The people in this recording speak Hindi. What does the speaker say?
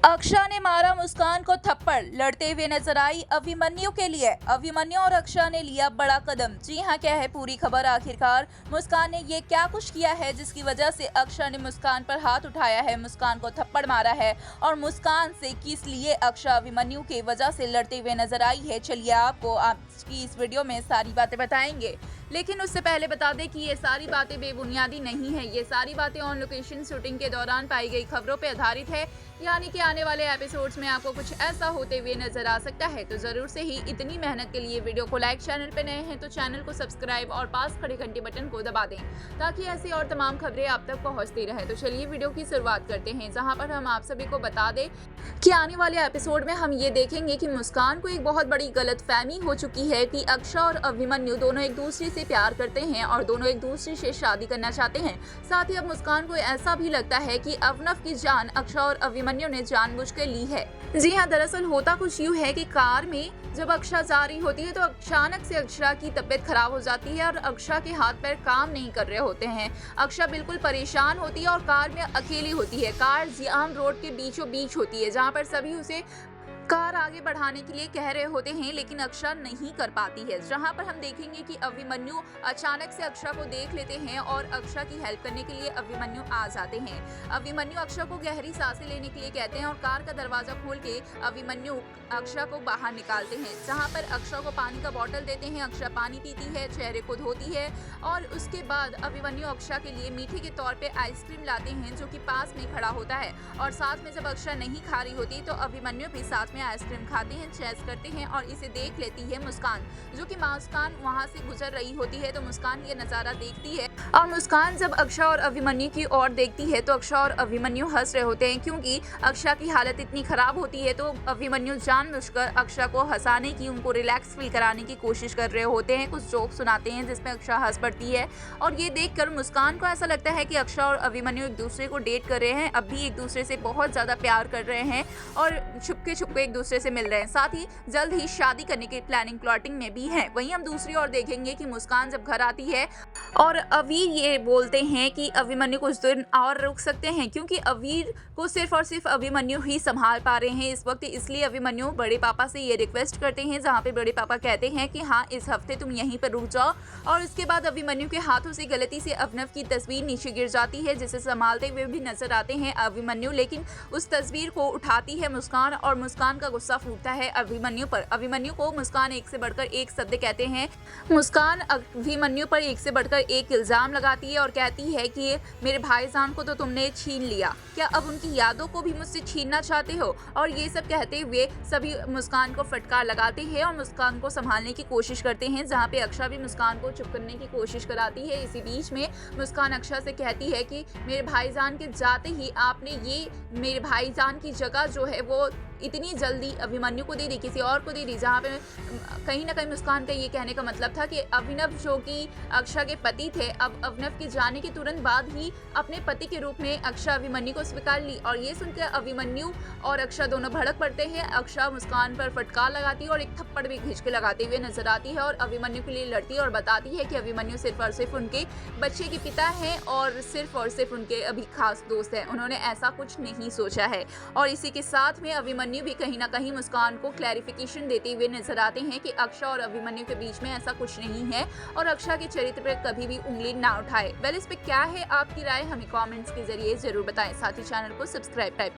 अक्षा ने मारा मुस्कान को थप्पड़, लड़ते हुए नजर आई अभिमन्यु के लिए। अभिमन्यु और अक्षा ने लिया बड़ा कदम। जी हाँ, क्या है पूरी खबर। आखिरकार मुस्कान ने ये क्या कुछ किया है जिसकी वजह से अक्षा ने मुस्कान पर हाथ उठाया है, मुस्कान को थप्पड़ मारा है, और मुस्कान से किस लिए अक्षा अभिमन्यु की वजह से लड़ते हुए नजर आई है। चलिए आपको आज की इस वीडियो में सारी बातें बताएंगे, लेकिन उससे पहले बता दें कि ये सारी बातें बेबुनियादी नहीं है। ये सारी बातें ऑन लोकेशन शूटिंग के दौरान पाई गई खबरों पर आधारित है, यानी कि आने वाले एपिसोड्स में आपको कुछ ऐसा होते हुए नजर आ सकता है। तो जरूर से ही इतनी मेहनत के लिए वीडियो को लाइक, चैनल पे नए हैं तो चैनल को सब्सक्राइब और पास खड़े घंटे बटन को दबा दें, ताकि ऐसी और तमाम खबरें आप तक पहुंचती रहे। तो चलिए वीडियो की शुरुआत करते हैं, जहां पर हम आप सभी को बता दें कि आने वाले एपिसोड में हम ये देखेंगे कि मुस्कान को एक बहुत बड़ी गलतफहमी हो चुकी है कि अक्षा और अभिमन्यु दोनों एक दूसरे से प्यार करते हैं और दोनों एक दूसरे से शादी करना चाहते हैं। साथ ही अब मुस्कान को ऐसा भी लगता है कि अवनव की जान अक्षा और अभिमन्यु ने जानबूझ के ली है। जी हाँ, दरअसल होता कुछ यूँ है कि कार में जब अक्षा जा रही होती है तो अचानक से अक्षा की तबीयत खराब हो जाती है और अक्षा के हाथ पैर काम नहीं कर रहे होते हैं। अक्षा बिल्कुल परेशान होती है और कार में अकेली होती है। कार जाम रोड के बीचों बीच होती है, जहाँ पर सभी उसे कार आगे बढ़ाने के लिए कह रहे होते हैं, लेकिन अक्षा नहीं कर पाती है। जहां पर हम देखेंगे कि अभिमन्यु अचानक से अक्षा को देख लेते हैं और अक्षा की हेल्प करने के लिए अभिमन्यु आ जाते हैं। अभिमन्यु अक्षा को गहरी सांसें लेने के लिए कहते हैं और कार का दरवाजा खोल के अभिमन्यु अक्षा को बाहर निकालते हैं। जहां पर अक्षा को पानी का बोतल देते हैं। अक्षा पानी पीती है, चेहरे को धोती है और उसके बाद अभिमन्यु अक्षा के लिए मीठे के तौर पे आइसक्रीम लाते हैं, जो कि पास में खड़ा होता है। और साथ में जब अक्षा नहीं खा रही होती तो अभिमन्यु भी साथ में आइसक्रीम खाते हैं, चेस करते हैं और इसे देख लेती है मुस्कान, जो कि मुस्कान वहां से गुजर रही होती है। तो मुस्कान ये नजारा देखती है और मुस्कान जब अक्षा और अभिमन्यु की ओर देखती है तो अक्षा और अभिमन्यु हंस रहे होते हैं, क्योंकि अक्षा की हालत इतनी खराब होती है। तो अभिमन्यु जानबूझकर अक्षा को हंसाने की, उनको रिलैक्स फील कराने की कोशिश कर रहे होते हैं। कुछ जोक सुनाते हैं जिसमें अक्षा हंस पड़ती है और ये देखकर मुस्कान को ऐसा लगता है कि अक्षा और अभिमन्यु एक दूसरे को डेट कर रहे हैं, अब भी एक दूसरे से बहुत ज्यादा प्यार कर रहे हैं और छुपके छुपके एक दूसरे से मिल रहे हैं। साथ ही जल्द ही शादी करने की प्लानिंग प्लॉटिंग में भी है। वहीं हम दूसरी ओर देखेंगे कि मुस्कान जब घर आती है और अवीर ये बोलते हैं कि अभिमन्यु कुछ दिन और रुक सकते हैं, क्योंकि अवीर को सिर्फ और सिर्फ अभिमन्यु ही संभाल पा रहे हैं इस वक्त। इसलिए अभिमन्यु बड़े पापा से ये रिक्वेस्ट करते हैं, जहाँ पे बड़े पापा कहते हैं कि हाँ, इस हफ्ते तुम यहीं पर रुक जाओ। और उसके बाद अभिमन्यु के हाथों से गलती से अवनव की तस्वीर नीचे गिर जाती है, जिसे संभालते हुए भी नजर आते हैं अभिमन्यु, लेकिन उस तस्वीर को उठाती है मुस्कान और मुस्कान का गुस्सा फूटता है अभिमन्यु पर। अभिमन्यु को मुस्कान एक से बढ़कर एक शब्द कहते हैं। मुस्कान अभिमन्यु पर एक से बढ़कर एक इल्जाम लगाती है और कहती है कि मेरे भाईजान को तो तुमने छीन लिया, क्या अब उनकी यादों को भी मुझसे छीनना चाहते हो। और ये सब कहते हुए सभी मुस्कान को फटकार लगाते हैं और मुस्कान को संभालने की कोशिश करते हैं, जहाँ पे अक्षा भी मुस्कान को चुप करने की कोशिश कराती है। इसी बीच में मुस्कान अक्षा से कहती है कि मेरे भाईजान के जाते ही आपने ये मेरे भाईजान की जगह जो है वो इतनी जल्दी अभिमन्यु को दे दी, किसी और को दे दी। जहाँ पे कहीं ना कहीं मुस्कान का ये कहने का मतलब था कि अभिनव जो कि अक्षा के पति थे, अब अभिनव के जाने के तुरंत बाद ही अपने पति के रूप में अक्षा अभिमन्यु को स्वीकार ली। और ये सुनकर अभिमन्यु और अक्षा दोनों भड़क पड़ते हैं। अक्षा मुस्कान पर फटकार लगाती है और एक थप्पड़ भी खींच के लगाते हुए नजर आती है और अभिमन्यु के लिए लड़ती है और बताती है कि अभिमन्यु सिर्फ और सिर्फ उनके बच्चे के पिता हैं और सिर्फ उनके अभी खास दोस्त हैं, उन्होंने ऐसा कुछ नहीं सोचा है। और इसी के साथ में अभिमन्यु भी कहीं ना कहीं मुस्कान को क्लैरिफिकेशन देते हुए नजर आते हैं कि अक्षा और अभिमन्यु के बीच में ऐसा कुछ नहीं है और अक्षा के चरित्र पर कभी भी उंगली ना उठाए। वेल, इस पे क्या है आपकी राय, हमें कमेंट्स के जरिए जरूर बताएं। साथ ही चैनल को सब्सक्राइब